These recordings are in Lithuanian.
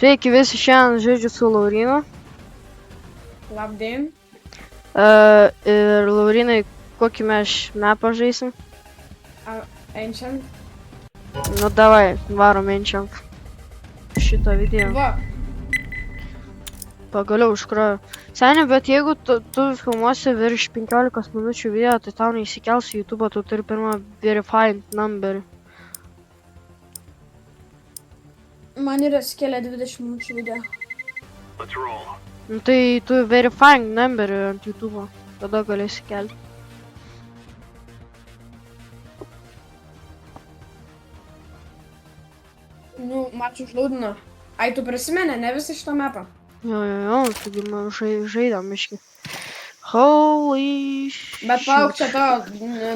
Sveiki visi, šiandien žaidžiu su Laurinu. Labdien. Ir Laurinai, kokį mes mapą žaisim? Ancient. Nu davai, varom Ancient. Šitą video. Va. Pagaliau užkroju. Seniai, bet jeigu tu filmuosi virš 15 minučių video, tai tau neįsikels į YouTube, tu turi pirmą verified numberį. Man yra skėlė 20 minučių video. Nu tai tu verifying numberį ant YouTube, tada galėsi kelti. Nu, mačiau užlaudino. Ai, tu prisimeni, ne visą šitą mapą? Jo, taigi man žaidėm miškį. Holy shit. Bet palauk, čia tavo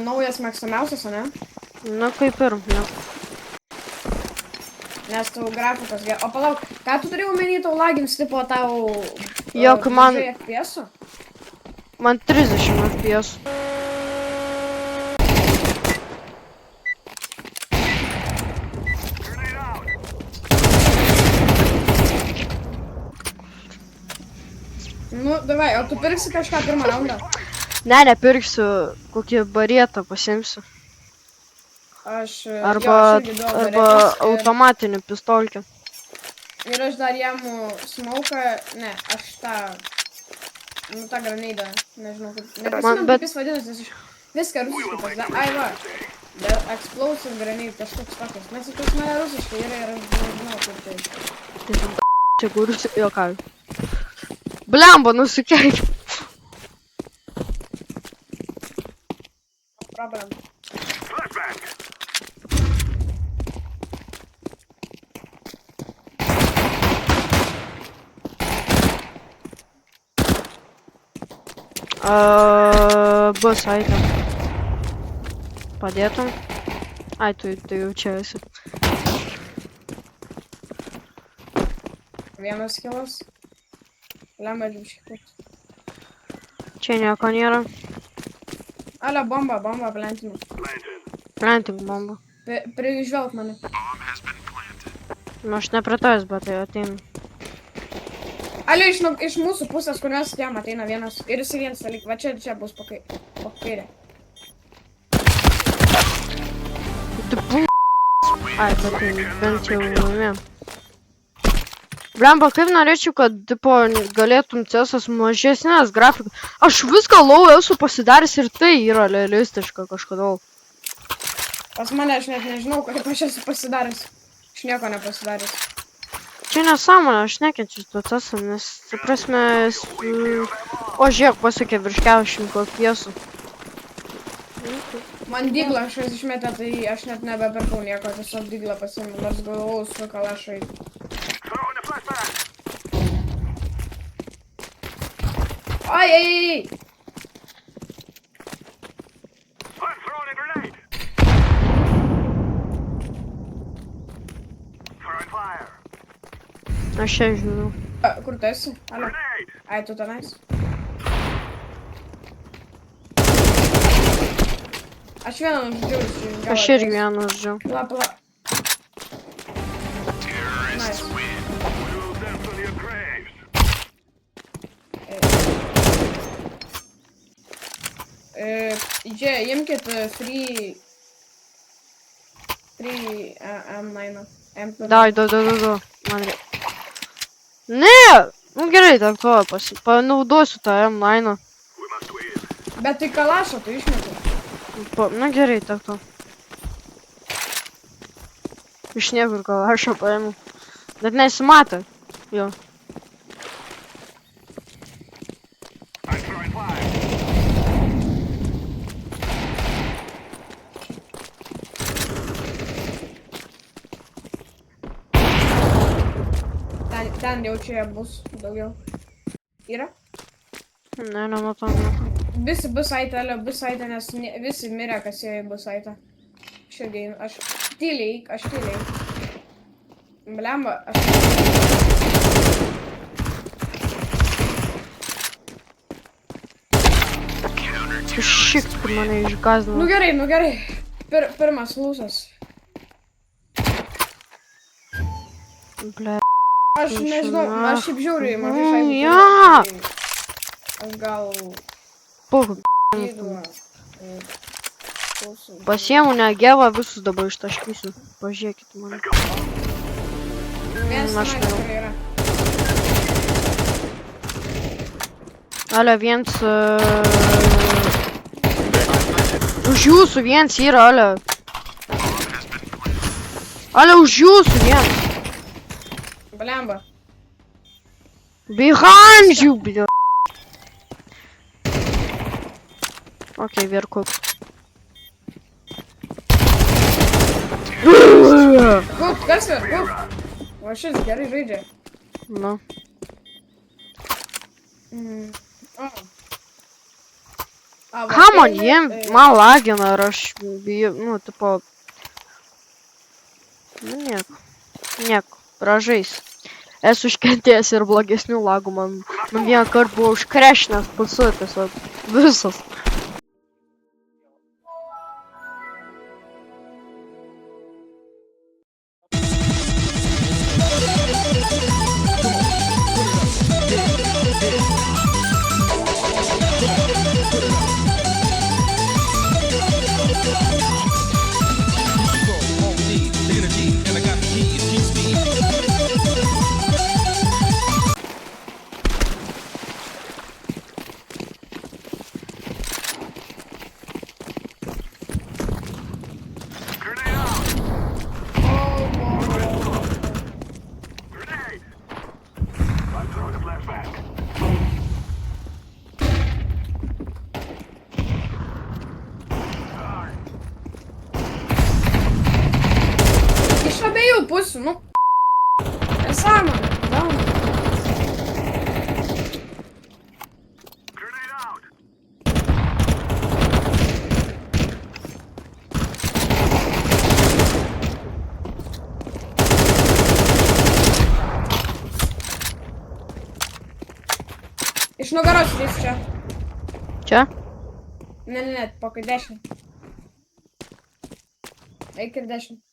naujas mėgstamiausias, o ne? Na kaip ir, ne. Nes tavo grafikas gerai. O palauk, ką tu turėjau omeny, tau lagins tipo tau... Jok, man... FPS-ų? Man 30 FPS. Nu, davai, o tu pirksi kažką pirmą raundą? Ne, nepirksiu, kokį barietą pasimsiu. Arba automatinį pistolkę. Ir aš dar jam smauką, ne, aš tą, nu tą graneidą, nežinau, neprisimenu, kaip jis vadinasi, viską rusiškai pasidarė, ai va, the explosive grenade, kažkoks tokias, mes pas mane rusiškai yra ir aš nežinau, kur tai. Čia kurus, jokauju. Blemba, nusikeik. Problem. Bus aitam. Padėtum. Ai, tu jau čia esi. Vienas kilas. Lemba džiuškit. Čia nieko nėra. Ale, bomba, plantinu. Plantink bombą. Prižvelk mane. Nu, aš nepritojęs, bet tai ateina. Ale, iš mūsų pusės, kur mes atėjom, ateina vienas. Ir jis vienas dalyk. Va čia bus po kairę. Ai, bet tai bent jau laimėjom. Blemba, kaip norėčiau, kad tipo, galėtum CS mažesnės grafikas. Aš viską low esu pasidaręs ir tai yra realistiška kažkodėl. Pas mane aš net nežinau, kaip aš esu pasidaręs. Aš nieko nepasidaręs. Čia nesąmonė, aš nekenčiu to CS, nes, ta prasme, o žiūrėk, pasiekė virš 40 FPS. Man diglą aš išmetė, tai aš net nebepirkau nieko, tiesiog diglą pasiėmiau, nors galvojau su kalašai. Ai! Aš čia žiūriu. Kur tu esi? Ale. Ai, tu tenais. Aš vieną nužudžiau. Aš irgi vieną nužudžiau. Pala. Nice. Čia, imkit free M9. Dai, man reikia. Ne! Nu gerai, tak to panaudosiu tą M9. Bet tai kalašą tu išmeti. Na gerai, tak to. Iš niekur kalašą paėmiau. Bet nesimatė. Jo. Ten jau čia bus daugiau. Yra? Ne, nematau. Visi bus aitė, nes visi mirė, kas jie bus aitė. Aš tyliai. Blemba, aš... Šik, kur mane išgazdino. Nu gerai. Pirmas lūsas. Ble. Aš nežinau, aš šiaip žiauriai mažai šaibų turiu. Jo! Aš gal... Pohu. Jeigu... Pasiemu negevą, visus dabar ištaškysiu. Pažiūrėkit mane. Vienas Aš tenais nežinau. kur yra. Ale, viens... Už jūsų viens yra, ale. Ale, už jūsų viens. Blemba. Behind you, bля. Окей, вверху. Gup, kas ir? Gup. O šis gerai žaidžia. Nu. Come on, man lagina ir aš bijau, nu, tipo... Nu, nieko, pražais. Esu iškentėjęs ir blogesnių lagų, man vieną kartą buvo užkrešinęs pusė, tiesiog visas. Iš abiejų pusių, nu. Nesąmonė, gauna. Iš nugaros jis čia. Čia? Ne, pakai 10. Eik ir 10.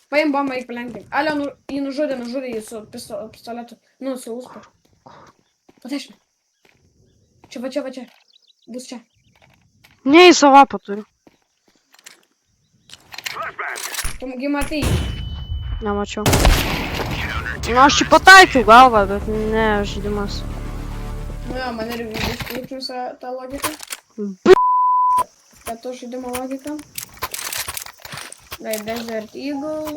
Paim bombą, eik palenkim. Ale, jį nužudė jį su pistoletu. Nu, su uspa. Patešime. Čia va. Bus čia. Ne, į savapą turiu. Tugi matai. Nemačiau. Nu, aš čia pataikiau galvą, bet ne, žaidimas. Nu jo, man ir iškliūkniusi tą logiką. Kad to žaidimo logika. Like Desert Eagle,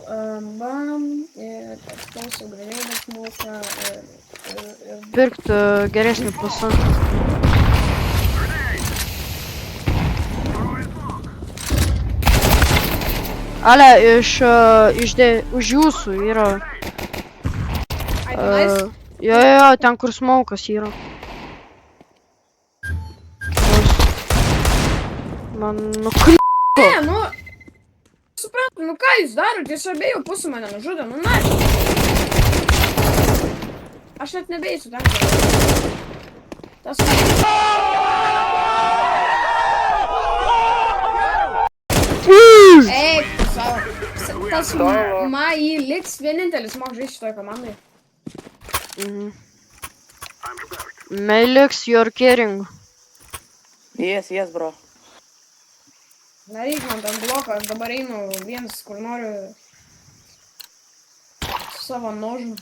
bam, ir explosive grenade smoke, ir... Pirkt geresnį pusę. Ale, už jūsų yra. Ai, tenais? Jo, ten kur smaukas yra. Man nukrypo. Ne, nu... Suprantu, nu ką jūs darot, jūs abiejų pusių mane nužudė, nu na. Aš net nebeisiu ten. Tas... Eik, savo. Tas Mai liks vienintelis mok žaisti šitoj komandai. Melix, you're caring. Yes, bro. Nereik man ten bloką, aš dabar einu vienas, kur noriu savo nožų.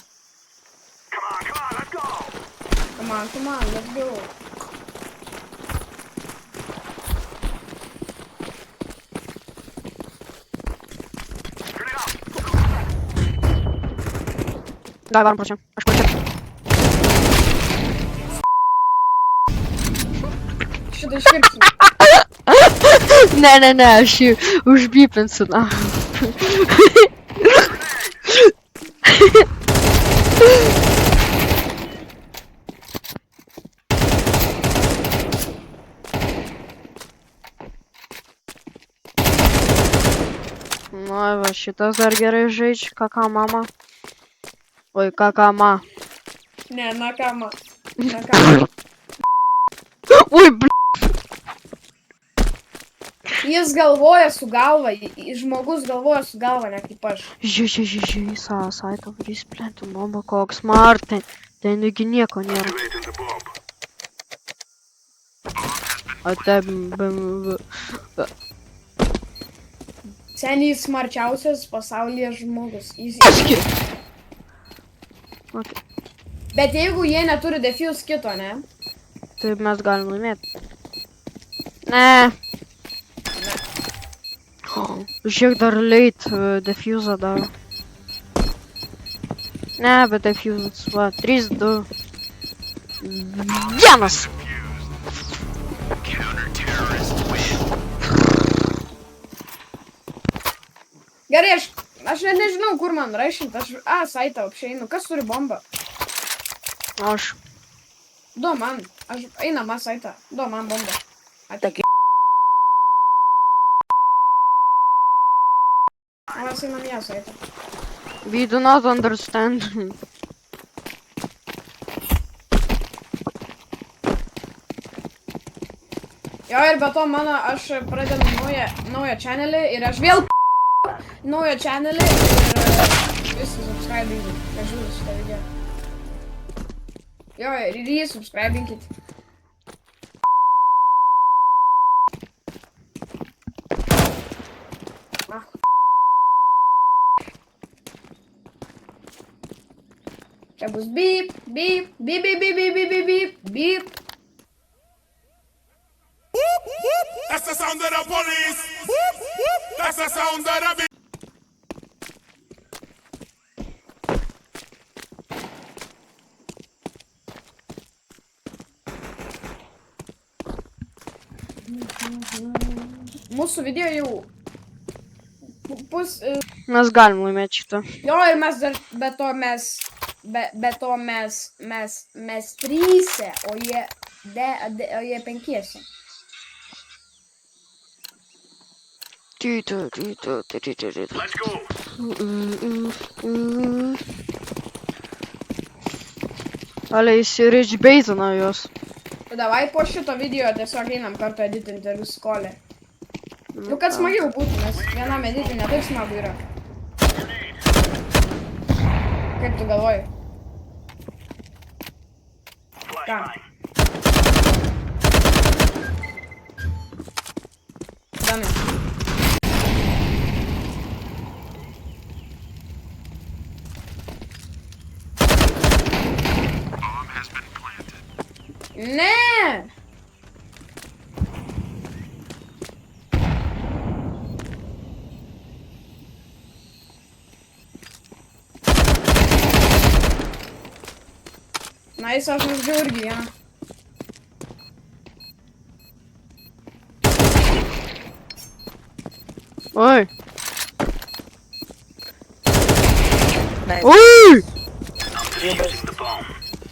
Come on, let's go. Davai, varom pro čia. Aš pro čia. Šitą iškirpsim. Ne, aš jį užbypinsiu, na. Nu, va, šitas dar gerai žaidžia, Kakama. Oi, Kakama. Ne, Nakama. Nakama. Oi, bl... Jis galvoja su galva, žmogus galvoja su galva, ne kaip aš. Žiū, saitą varys, plėtų, bomba koks, Martin. Tai nugi nieko nėra. O te... Seniai smarčiausias pasaulyje žmogus. Aski! Okay. Bet jeigu jie neturi defuse kito, ne? Tai mes galim laimėti. Ne. Žiūrėk, dar late defuse daro. Ne, bet defuse, va, 3, 2, 1. Gerai, aš net nežinau, kur man rašint. Saitą apšeinu. Kas turi bombą? Aš. Du man. Aš einam, saitą. Du man bombą. Так, Mes einam ją saitą. We do not understand. Jo, ir be to aš pradedu naują channelį ir aš vėl naują channelį ir visi subscribinkit, kad žiūriu šitą video. Jo, ir jį subscribinkit. Čia bus beep, beep, beep, beep, beep, beep, beep, beep, beep. That's the sound of the police. That's the sound of the... Mūsų video jau Mes galim laimėti šitą. Jo, ir mes dar, be to mes tryse, o jie penkiese. Let's go. Ale įsiričbeitina juos. Tai davai po šito video tiesiog einam kartu editinti ir skolė. Nu, kad smagiau būtų, nes vienam editinti netaip smagu yra. Kaip tu galvoji? Ką? Danai. Ne! Nice, aš nužudžiau irgi vieną. Oi! nice. Oi!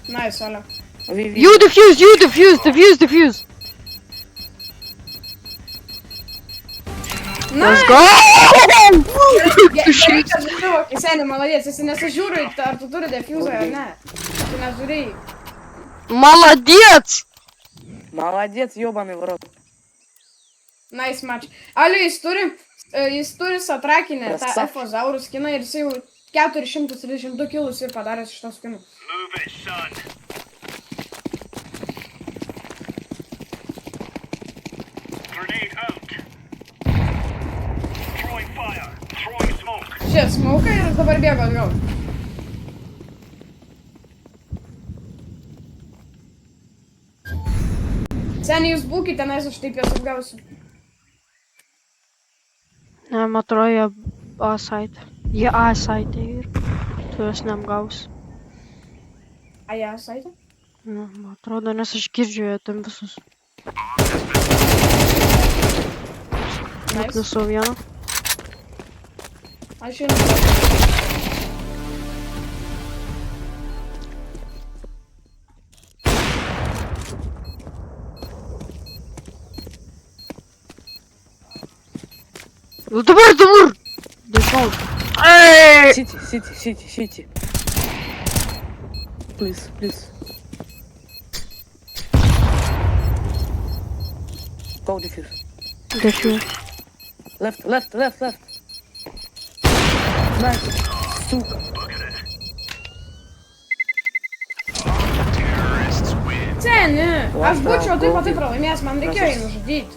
Nice, Oля. You defuse! Let's go! Gerai, kad žinau, seniai, maladės, esi nesižiūri, ar tu turi defuzą ar ne. Tu nežiūrėjai. Молодец! Молодец, ёбаный в рот. Nice match. Aliu, jis turi satrakinę, tą Krasavčikas. Efozaurų skiną ir jis jau 432 kilus ir padaręs šitą skiną. Move it, son. Grenade out. Throwing fire. Throwing smoke. Čia smoką ir dabar bėgo atgal. Seniai, jūs būkite, nes aš taip jas apgausiu. Ne, man atrodo, jie A site. Jie A site ir tu jos neapgausi. A, ją saitė? Ne, man atrodo, nes aš girdžiu jie tam visus. Nice. Atnusau vieną. Aš žinau. Ну давай! Дошел. Эй! Сити. Please. Go defuse. Дефьюз. Left, left, left, left. Nice. Сука. Це не. Aš Wow, būčiau taip pat Goldie. pralaimėjęs, man reikėjo jį nužudyti.